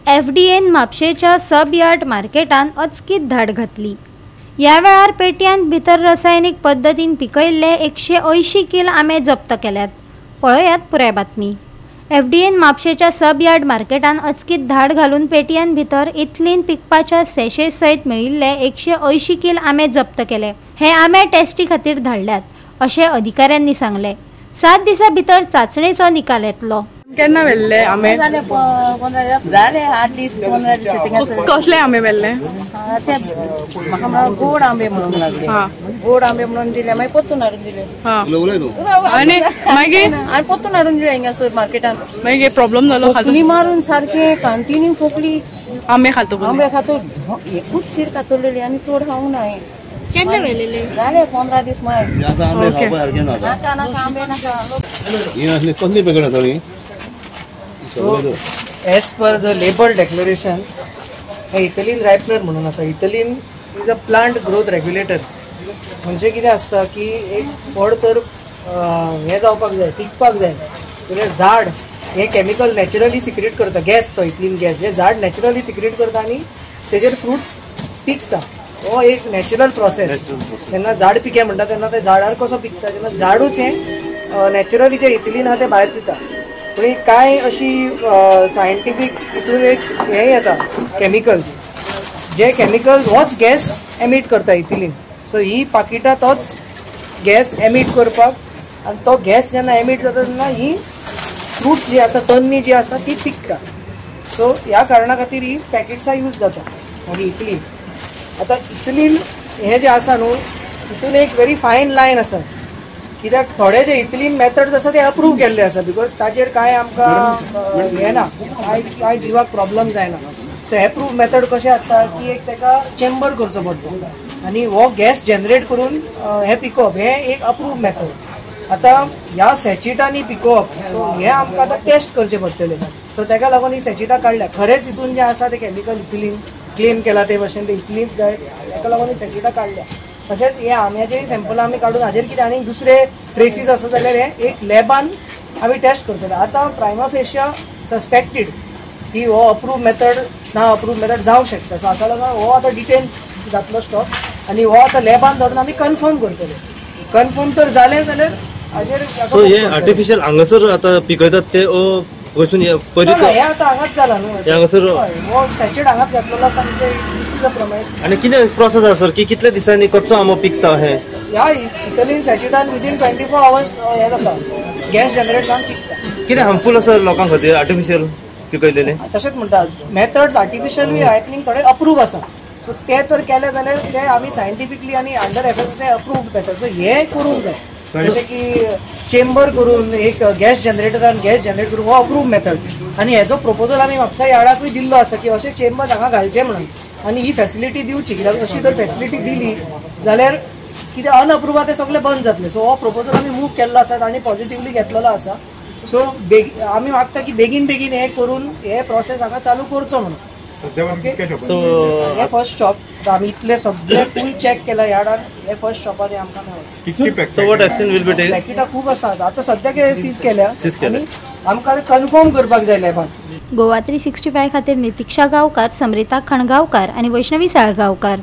FDN म्हापशेच्या सब yard मार्केटान अचकीत धाड घातली। ह्या वेळार पेटयांत भितर रासायनिक पद्दतीन पिकयल्ले 180 किल आंबे जप्त केल्यात। पळयात पुराय बातमी। एफडीएन म्हापशेच्या सब यार्ड मार्केटान अचकीत धाड घालून पेटयांत भितर इथलीन पिकपाच्या सॅशे सयत मेळिल्ले 180 किल आंबे जप्त केले। हे आंबे टेस्टी खातीर धाडल्यात अशें अधिकाऱ्यांनी सांगले। 7 दिसां भितर चाचणेचो निकाल येतलो। केन्ना व्हेल्ले आंबे? जाले 8 दीस 15 दीस। कसले आंबे व्हेल्ले? ते म्हाका गोड आंबे म्हणून लागले। गोड आंबे म्हणून दिले, मागीर परतून हाडून दिले। आनी मागीर आनी परतून हाडून दिले हिंगासर मार्केटान। मागीर प्रॉब्लेम जालो, खोकली मारून सारखे कंटिन्यू खोकली। आंबे खातो आंबे खातो एकूच शीर खातलेली आनी चड खावंक ना। केन्ना व्हेलेले? जाले 15 दीस मागीर। कसली पेकड आसली? So, as per the label declaration, ethylene ripener म्हणून आसा। Ethylene is a plant growth regulator. म्हणजे कितें आसता की एक फळ तर हे जावपाक जाय, टिकपाक जाय, जाल्यार झाड हे केमिकल नॅचरली सिक्रेट करता। गॅस तो इथिलीन गॅस हे झाड नॅचरली सिक्रेट करता आनी तेजेर फ्रूट पिकता। हो एक नॅचरल प्रोसेस। जेन्ना झाड पिके म्हणटा तेन्ना ते झाडार कसो पिकता, जेन्ना झाडूच हे नॅचरली जे इथिलीन आहा ते भायर पिता। पण काय अशी सायंटिफिक हितून एक हे येता केमिकल्स, जे केमिकल्स होच गॅस एमिट करता इथिलीन। सो ही पाकिटां तोच गॅस एमिट करपाक, आनी तो गॅस जेन्ना एमिट जाता तेन्ना ही फ्रूट जी आसा, तन्नी जी आसा ती पिकता। सो ह्या कारणा खातीर ही पॅकेट्सां यूज जाता। मागीर इथिलीन आतां इथिलीन हे जे आसा न्हू, हितून एक व्हेरी फायन लायन आसा। कित्याक थोडे जे इथिलीन मेथड्स आसा ते अप्रूव केल्ले आसा, बिकॉज ताजेर काय आमकां हे ना, काय जिवाक प्रॉब्लम जायना। सो अप्रूव मेथड कशें आसता की एक ताका चेंबर करचो पडटा आनी हो गॅस जनरेट करून हे पिकोवप, हे एक अप्रूव मेथड। आतां ह्या सॅचिटांनी पिकोवप, सो हे आमकां आतां टेस्ट करचे पडटले। सो ताका लागून ही सॅचिटां काडल्या। खरेंच हितून जे आसा ते केमिकल इथिलीन क्लेम केला ते भशेन ते इथिलीन जाय, ताका लागून ही सॅचिटां काडल्या। तशेंच हे आंब्याचे सॅम्पल आमी काडून हाजेर कितें आनी दुसरे ट्रेसीस आसा जाल्यार हे एक लॅबान आमी टेस्ट करतले। आतां प्रायमा फेशिया सस्पेक्टेड की हो अप्रूव मेथड ना, अप्रूव मेथड जावंक शकता। सो हाका लागून हो आतां डिटेन जातलो स्टॉक आनी हो आतां लॅबान धरून आमी कन्फर्म करतले। कन्फर्म तर जालें जाल्यार हाजेर। सो हे आर्टिफिशियल हांगासर आतां पिकयतात ते वचून पयलीं हे आतां हांगाच जाला न्हू, हांगासर हो सॅचेट हांगाच घातलेलो आसा। म्हणजे दिस इज द प्रमायस। आनी कितें प्रोसेस आसा सर की कितले दिसांनी कच्चो आंबो पिकता? हे ह्या इथिलीन सॅचिटान विदीन 24 hours हे जाता, गॅस जनरेट जावन पिकता। कितें हार्मफूल आसा लोकां खातीर आर्टिफिशियल पिकयलेले? तशेंच म्हणटात मेथड्स आर्टिफिशियल हायटनिंग थोडे अप्रूव आसा। सो ते तर केले जाल्यार ते आमी सायंटिफिकली आनी अंडर एफएसएसआय अप्रूव्ड मेथड। सो हे करूंक जाय, जशें की चेंबर करून एक गॅस जनरेटरान गॅस जनरेट करून हो अप्रूव्ड मेथड। आनी हेजो प्रपोजल आमी म्हापसा यार्डाकूय दिल्लो आसा की अशें चेंबर हांगा घालचें म्हणून, आनी ही फॅसिलिटी दिवची। कित्याक अशी जर फॅसिलिटी दिली जाल्यार कितें अनअप्रूव्ड आहा ते सगळे बंद जातले। सो हो प्रपोजल आमी मूव केल्लो आसा आनी पॉझिटिव्हली घेतलेलो आसा। सो आमी मागता की बेगीन बेगीन हे करून हे प्रोसेस हांगा चालू करचो म्हणून। सो हे फर्स्ट शॉप आमी इतले सगळे फूल चॅक केला यार्डान, हे फर्स्ट शॉपानी आमकां मेळ्ळा। So what action will be taken? पॅकेटां खूब आसात, आतां सद्याक सीज केल्या आनी आमकां कन्फर्म करपाक जाय लॅबान। गोवा 365 खातीर नितिक्षा गांवकार, समरिता खणगांवकार आनी वैष्णवी साळगांवकार।